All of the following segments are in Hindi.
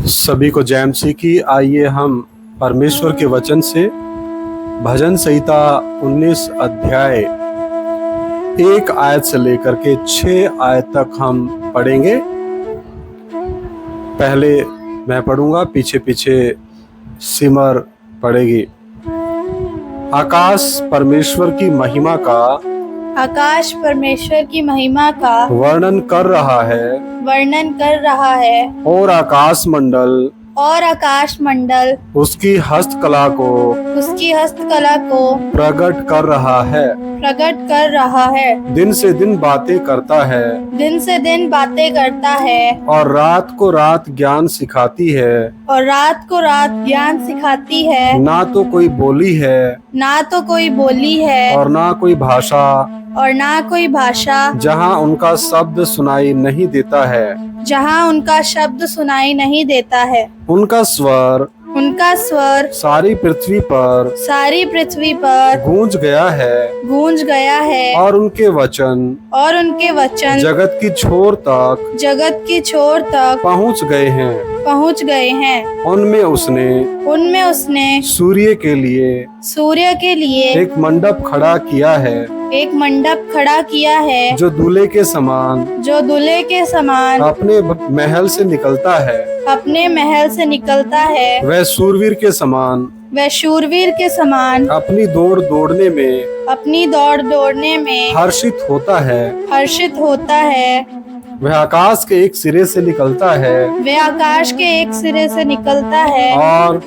सभी को जय मसीह की। आइए हम परमेश्वर के वचन से भजन संहिता 19 अध्याय 1 आयत से लेकर के 6 आयत तक हम पढ़ेंगे। पहले मैं पढ़ूंगा, पीछे पीछे सिमर पढ़ेगी। आकाश परमेश्वर की महिमा का वर्णन कर रहा है और आकाश मंडल उसकी हस्तकला को प्रकट कर रहा है। दिन से दिन बातें करता है और रात को रात ज्ञान सिखाती है। ना तो कोई बोली है और ना कोई भाषा जहाँ उनका शब्द सुनाई नहीं देता है। उनका स्वर सारी पृथ्वी पर गूंज गया है और उनके वचन जगत की छोर तक पहुँच गए हैं। उनमें उसने सूर्य के लिए एक मंडप खड़ा किया है जो दूल्हे के समान अपने महल से निकलता है। वह शूरवीर के समान अपनी दौड़ दौड़ने में हर्षित होता है। वह आकाश के एक सिरे से निकलता है और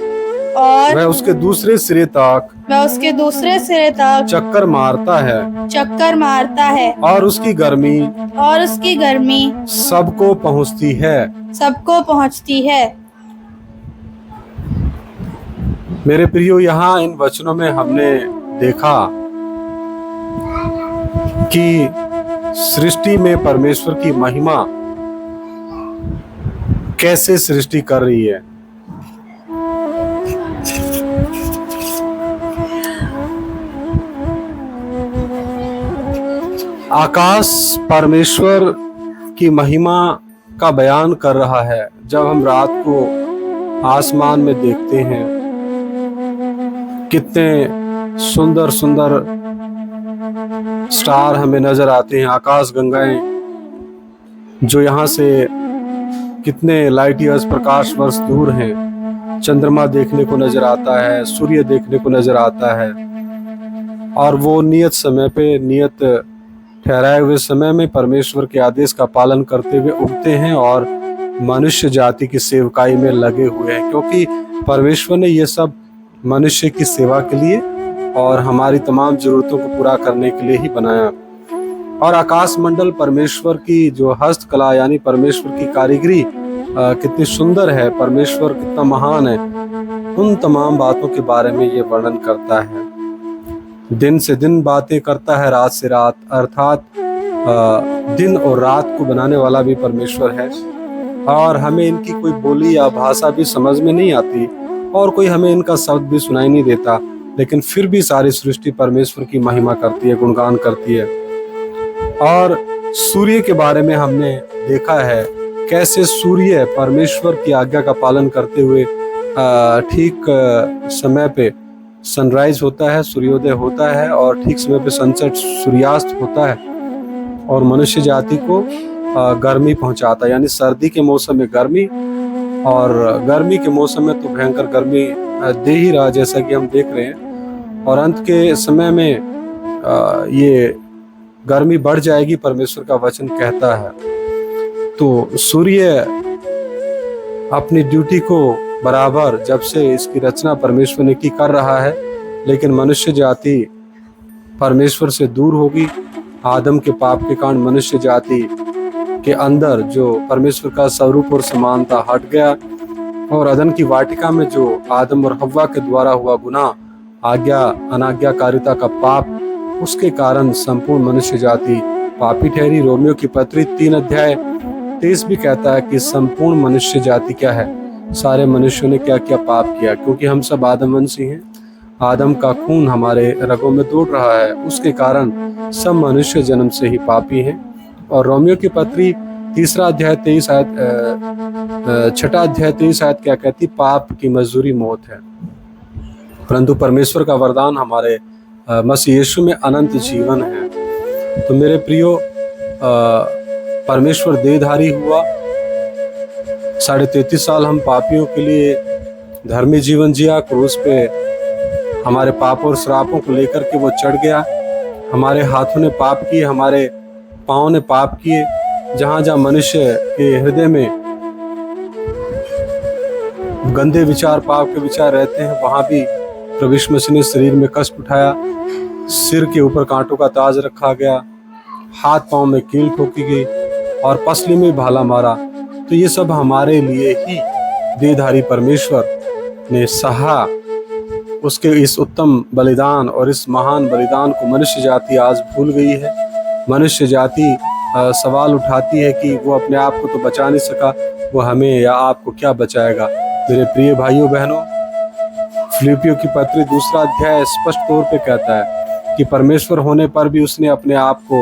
वह उसके दूसरे सिरे तक चक्कर मारता है और उसकी गर्मी सबको पहुंचती है। मेरे प्रियो, यहाँ इन वचनों में हमने देखा कि सृष्टि में परमेश्वर की महिमा कैसे सृष्टि कर रही है। आकाश परमेश्वर की महिमा का बयान कर रहा है। जब हम रात को आसमान में देखते हैं, कितने सुंदर सुंदर स्टार हमें नजर आते हैं, आकाश गंगाएं जो यहाँ से कितने लाइट ईयर्स प्रकाश वर्ष दूर हैं। चंद्रमा देखने को नजर आता है, सूर्य देखने को नजर आता है और वो नियत समय पे, नियत ठहराए हुए समय में परमेश्वर के आदेश का पालन करते हुए उगते हैं और मनुष्य जाति की सेवकाई में लगे हुए हैं, क्योंकि परमेश्वर ने ये सब मनुष्य की सेवा के लिए और हमारी तमाम जरूरतों को पूरा करने के लिए ही बनाया। और आकाश मंडल परमेश्वर की जो हस्तकला यानी परमेश्वर की कारीगरी कितनी सुंदर है, परमेश्वर कितना महान है, उन तमाम बातों के बारे में ये वर्णन करता है। दिन से दिन बातें करता है, रात से रात, अर्थात दिन और रात को बनाने वाला भी परमेश्वर है। और हमें इनकी कोई बोली या भाषा भी समझ में नहीं आती और कोई हमें इनका शब्द भी सुनाई नहीं देता, लेकिन फिर भी सारी सृष्टि परमेश्वर की महिमा करती है, गुणगान करती है। और सूर्य के बारे में हमने देखा है कैसे सूर्य परमेश्वर की आज्ञा का पालन करते हुए ठीक समय पे सनराइज होता है, सूर्योदय होता है और ठीक समय पे सनसेट, सूर्यास्त होता है और मनुष्य जाति को गर्मी पहुंचाता है। यानी सर्दी के मौसम में गर्मी और गर्मी के मौसम में तो भयंकर गर्मी दे ही रहा, जैसा कि हम देख रहे हैं। और अंत के समय में ये गर्मी बढ़ जाएगी, परमेश्वर का वचन कहता है। तो सूर्य अपनी ड्यूटी को बराबर जब से इसकी रचना परमेश्वर ने की कर रहा है, लेकिन मनुष्य जाति परमेश्वर से दूर होगी। आदम के पाप के कारण मनुष्य जाति के अंदर जो परमेश्वर का स्वरूप और समानता हट गया और अदन की वाटिका में जो आदम और हव्वा के द्वारा हुआ गुनाह, आज्ञा अनाज्ञाकारिता का पाप, उसके कारण संपूर्ण मनुष्य जाति पापी ठहरी। रोमियो की पत्री 3 अध्याय 23 भी कहता है कि संपूर्ण मनुष्य जाति क्या है, सारे मनुष्यों ने क्या क्या पाप किया, क्योंकि हम सब आदमवंशी हैं। आदम का खून हमारे रगों में दौड़ रहा है, उसके कारण सब मनुष्य जन्म से ही पापी हैं। और रोमियो की पत्री तीसरा अध्याय 23 आयत, छठा अध्याय 23 आयत क्या कहती? पाप की मजदूरी मौत है, परंतु परमेश्वर का वरदान हमारे मसीह यीशु में अनंत जीवन है। तो मेरे प्रियो, परमेश्वर देहधारी हुआ, 33.5 साल हम पापियों के लिए धर्मी जीवन जिया, क्रूस पे हमारे पापों और श्रापों को लेकर के वो चढ़ गया। हमारे हाथों ने पाप किए, हमारे पाँव ने पाप किए। जहाँ जहाँ मनुष्य के हृदय में गंदे विचार, पाप के विचार रहते हैं, वहाँ भी प्रभु यीशु मसीह ने शरीर में कष्ट उठाया, सिर के ऊपर कांटों का ताज रखा गया, हाथ पांव में कील ठोकी गई और पसली में भाला मारा। तो ये सब हमारे लिए ही देहधारी परमेश्वर ने सहा। उसके इस उत्तम बलिदान और इस महान बलिदान को मनुष्य जाति आज भूल गई है। मनुष्य जाति सवाल उठाती है कि वो अपने आप को तो बचा नहीं सका, वो हमें या आपको क्या बचाएगा। मेरे प्रिय भाइयों बहनों, फिलिपियों की पत्री 2 अध्याय स्पष्ट तौर पे कहता है कि परमेश्वर होने पर भी उसने अपने आप को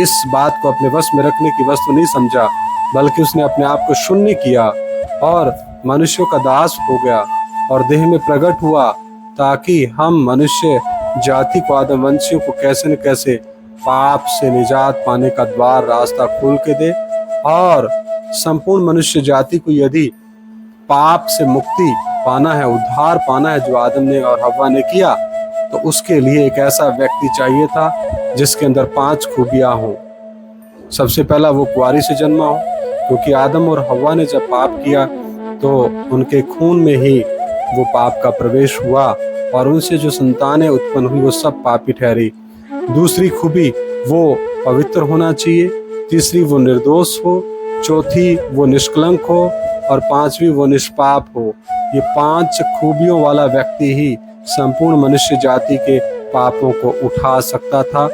इस बात को अपने वश में रखने की वस्तु नहीं समझा, बल्कि उसने अपने आप को शून्य किया और मनुष्यों का दास हो गया और देह में प्रकट हुआ, ताकि हम मनुष्य जाति को, आदमवंशियों को कैसे न कैसे पाप से निजात पाने का द्वार, रास्ता खोल के दे। और संपूर्ण मनुष्य जाति को यदि पाप से मुक्ति पाना है, उद्धार पाना है, जो आदम ने और हव्वा ने किया, तो उसके लिए एक ऐसा व्यक्ति चाहिए था जिसके अंदर 5 खूबियां हों। सबसे पहला, वो कुंवारी से जन्मा हो, क्योंकि आदम और हव्वा ने जब पाप किया तो उनके खून में ही वो पाप का प्रवेश हुआ और उनसे जो संतानें उत्पन्न हुई वो सब पापी ठहरी। दूसरी खूबी, वो पवित्र होना चाहिए। तीसरी, वो निर्दोष हो। चौथी, वो निष्कलंक हो। और 5वीं, वो निष्पाप हो। ये 5 खूबियों वाला व्यक्ति ही संपूर्ण मनुष्य जाति के पापों को उठा सकता था,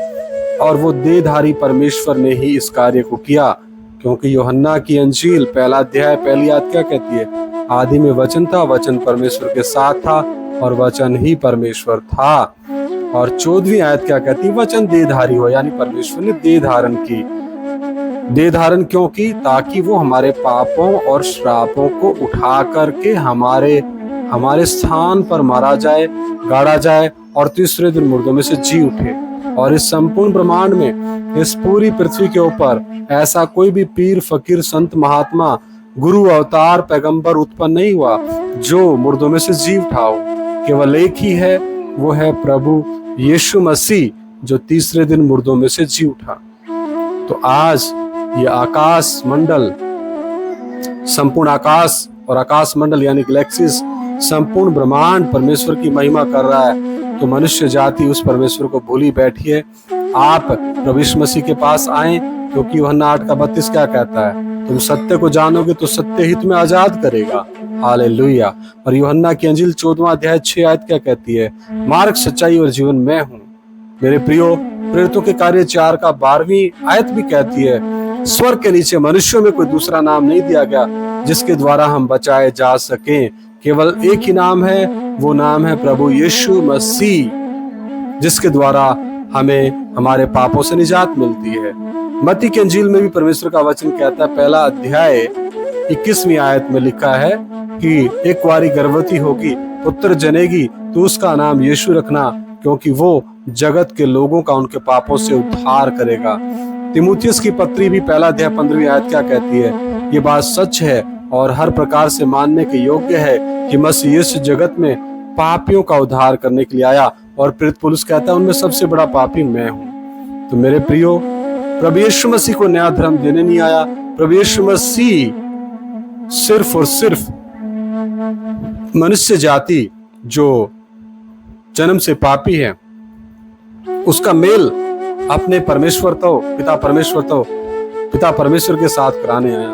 और वो देहधारी परमेश्वर ने ही इस कार्य को किया। क्योंकि यूहन्ना की अंजील 1 अध्याय 1 आयत क्या कहती है? आदि में वचन था, वचन परमेश्वर के साथ था और वचन ही परमेश्वर था। और 14वीं आयत क्या कहती है? वचन देहधारी हो, यानी परमेश्वर ने देह धारण की। देह धारण क्यों की? ताकि वो हमारे पापों और श्रापों को उठा करके हमारे स्थान पर मारा जाए, गाड़ा जाए और तीसरे दिन मुर्दों में से जी उठे। और इस संपूर्ण ब्रह्मांड में, इस पूरी पृथ्वी के ऊपर ऐसा कोई भी पीर, फकीर, संत, महात्मा, गुरु, अवतार, पैगंबर उत्पन्न नहीं हुआ जो मुर्दों में से जी उठा हो। केवल एक ही है, वो है प्रभु यीशु मसीह, जो तीसरे दिन मुर्दों में से जी उठा। तो आज ये आकाश मंडल, संपूर्ण आकाश और आकाश मंडल यानी गैलेक्सीज, संपूर्ण ब्रह्मांड परमेश्वर की महिमा कर रहा है। तो मनुष्य जाति उस परमेश्वर को भूली बैठी है। आप प्रभु यीशु मसीह के पास आए, क्योंकि यूहन्ना 8:32 क्या कहता है? तुम सत्य को जानोगे तो सत्य ही तुम्हें आजाद करेगा। हालेलुया। और यूहन्ना की अंजील 14वां अध्याय 6 आयत क्या कहती है? मार्ग, सच्चाई और जीवन मैं हूँ। मेरे प्रियो, प्रेरितों के कार्य 4:12 आयत भी कहती है, स्वर्ग के नीचे मनुष्यों में कोई दूसरा नाम नहीं दिया गया जिसके द्वारा हम बचाए जा सकें। केवल एक ही नाम है, वो नाम है प्रभु यीशु मसीह, जिसके द्वारा हमें हमारे पापों से निजात मिलती है। मत्ती की अंजील में भी परमेश्वर का वचन कहता है, 1 अध्याय 21वीं आयत में लिखा है कि एक कुंवारी गर्भवती होगी, पुत्र जनेगी, तो उसका नाम यीशु रखना, क्योंकि वो जगत के लोगों का उनके पापों से उद्धार करेगा। तीमुथियुस की पत्री भी 1 अध्याय 15वीं आयत क्या कहती है? ये बात सच है और हर प्रकार से मानने के योग्य है कि मसीह इस जगत में पापियों का उद्धार करने के लिए आया। और प्रेरित पौलुस कहता है, उनमें सबसे बड़ा पापी मैं हूँ। तो मेरे प्रियो, प्रभु यीशु मसीह को नया धर्म देने नहीं आया। प्रभु यीशु मसीह सिर्फ और सिर्फ मनुष्य जाति जो जन्म से पापी है, उसका मेल अपने पिता परमेश्वर के साथ कराने आया।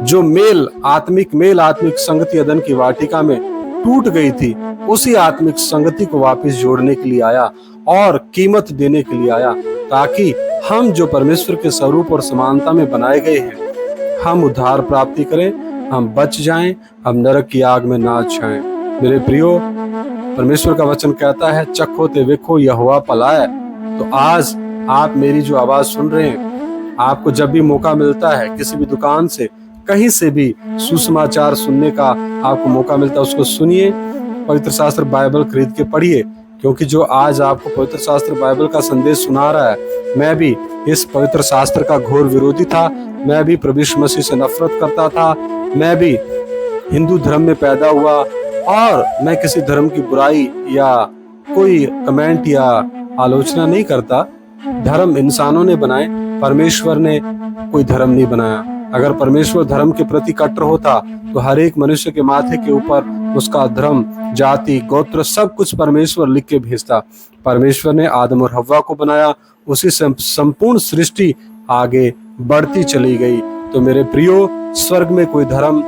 जो मेल, आत्मिक संगति अदन की वाटिका में टूट गई थी, उसी आत्मिक संगति को वापस जोड़ने के लिए आया और कीमत देने के लिए आया, ताकि हम जो परमेश्वर के स्वरूप और समानता में बनाए गए हैं, हम उद्धार प्राप्ति करें, हम बच जाएं, हम नरक की आग में ना जाएं। मेरे प्रियो, परमेश्वर का वचन कहता है, चखो ते देखो यहोवा भला है। तो आज आप मेरी जो आवाज सुन रहे हैं, आपको जब भी मौका मिलता है, किसी भी दुकान से, कहीं से भी सुसमाचार सुनने का आपको मौका मिलता है, उसको सुनिए। पवित्र शास्त्र बाइबल खरीद के पढ़िए, क्योंकि जो आज आपको पवित्र शास्त्र बाइबल का संदेश सुना रहा है, मैं भी इस पवित्र शास्त्र का घोर विरोधी था। मैं भी प्रभु यीशु मसीह से नफरत करता था। मैं भी हिंदू धर्म में पैदा हुआ और मैं किसी धर्म की बुराई या कोई कमेंट या आलोचना नहीं करता। धर्म इंसानों ने बनाए, परमेश्वर ने कोई धर्म नहीं बनाया। अगर परमेश्वर धर्म के प्रति कट्टर होता तो हर एक मनुष्य के माथे के ऊपर उसका धर्म, जाति, गोत्र सब कुछ परमेश्वर लिख के भेजता। परमेश्वर ने आदम और हव्वा को बनाया, उसी से संपूर्ण सृष्टि आगे बढ़ती चली गई। तो मेरे प्रियो, स्वर्ग में कोई धर्म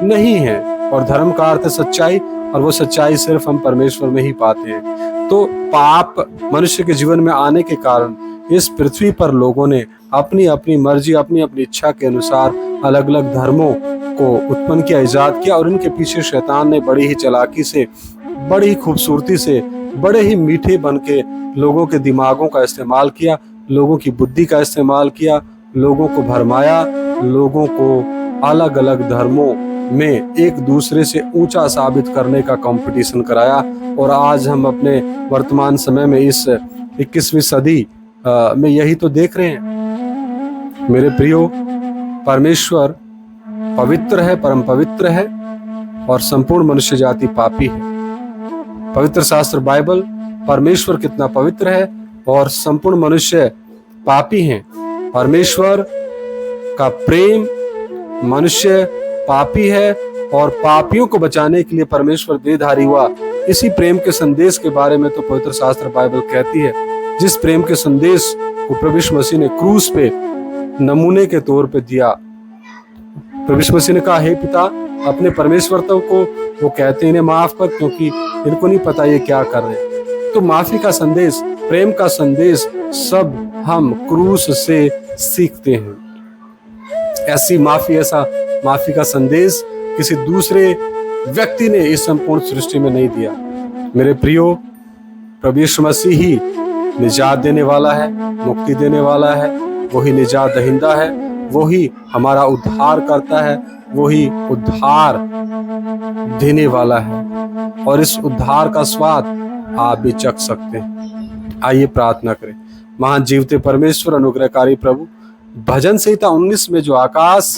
नहीं है, और धर्म का अर्थ है सच्चाई, और वो सच्चाई सिर्फ हम परमेश्वर में ही पाते हैं। तो पाप मनुष्य के जीवन में आने के कारण इस पृथ्वी पर लोगों ने अपनी अपनी मर्जी, अपनी अपनी इच्छा के अनुसार अलग अलग धर्मों को उत्पन्न किया, इजाद किया, और इनके पीछे शैतान ने बड़ी ही चालाकी से, बड़ी ही खूबसूरती से, बड़े ही मीठे बन के लोगों के दिमागों का इस्तेमाल किया, लोगों की बुद्धि का इस्तेमाल किया, लोगों को भरमाया, लोगों को अलग अलग धर्मों में एक दूसरे से ऊंचा साबित करने का कंपटीशन कराया। और आज हम अपने वर्तमान समय में इस 21वीं सदी में यही तो देख रहे हैं। मेरे प्रियो, परमेश्वर पवित्र है, परम पवित्र है, और संपूर्ण मनुष्य जाति पापी है। पवित्र शास्त्र बाइबल, परमेश्वर कितना पवित्र है और संपूर्ण मनुष्य पापी हैं। परमेश्वर का प्रेम, मनुष्य पापी है, और पापियों को बचाने के लिए परमेश्वर देहधारी हुआ। इसी प्रेम के संदेश के बारे में तो पवित्र शास्त्र बाइबल कहती है, जिस प्रेम के संदेश को प्रभु यीशु मसीह ने क्रूस पे नमूने के तौर पे दिया। प्रभु यीशु मसीह ने कहा, हे पिता, अपने परमेश्वरों को वो कहते इन्हें माफ कर, क्योंकि इनको नहीं पता ये क्या कर रहे हैं। तो माफी का संदेश, प्रेम का संदेश सब हम क्रूस से सीखते हैं। ऐसी माफी, ऐसा माफी का संदेश किसी दूसरे व्यक्ति ने इस संपूर्ण सृष्टि में नहीं दिया। मेरे प्रियो, प्रभु यीशु मसीह ही निजात देने वाला है, मुक्ति देने वाला है, वही निजात दहिंदा है, वही हमारा उद्धार करता है, वही उद्धार देने वाला है, और इस उद्धार का स्वाद आप भी चख सकते हैं। आइए प्रार्थना करें। महान जीवते परमेश्वर, अनुग्रहकारी प्रभु, भजन संहिता 19 में जो आकाश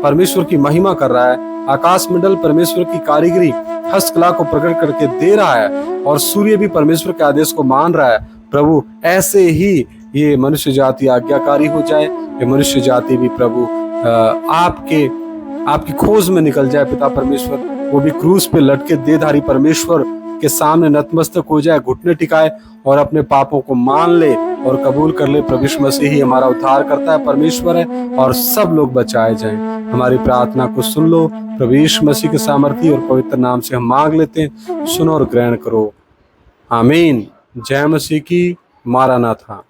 परमेश्वर की महिमा कर रहा है, आकाश मंडल परमेश्वर की कारीगरी हस्तकला को प्रकट करके दे रहा है, और सूर्य भी परमेश्वर के आदेश को मान रहा है। प्रभु, ऐसे ही ये मनुष्य जाति आज्ञाकारी हो जाए, ये मनुष्य जाति भी प्रभु आपकी खोज में निकल जाए। पिता परमेश्वर, वो भी क्रूस पे लटके देहधारी परमेश्वर के सामने नतमस्तक हो जाए, घुटने टिकाए, और अपने पापों को मान ले और कबूल कर ले। प्रभु यीशु मसीह ही हमारा उद्धार करता है, परमेश्वर है, और सब लोग बचाए जाएं। हमारी प्रार्थना को सुन लो। प्रभु यीशु मसीह के सामर्थी और पवित्र नाम से हम मांग लेते हैं, सुनो और ग्रहण करो। आमीन। जय मसीह की। मारानाथा।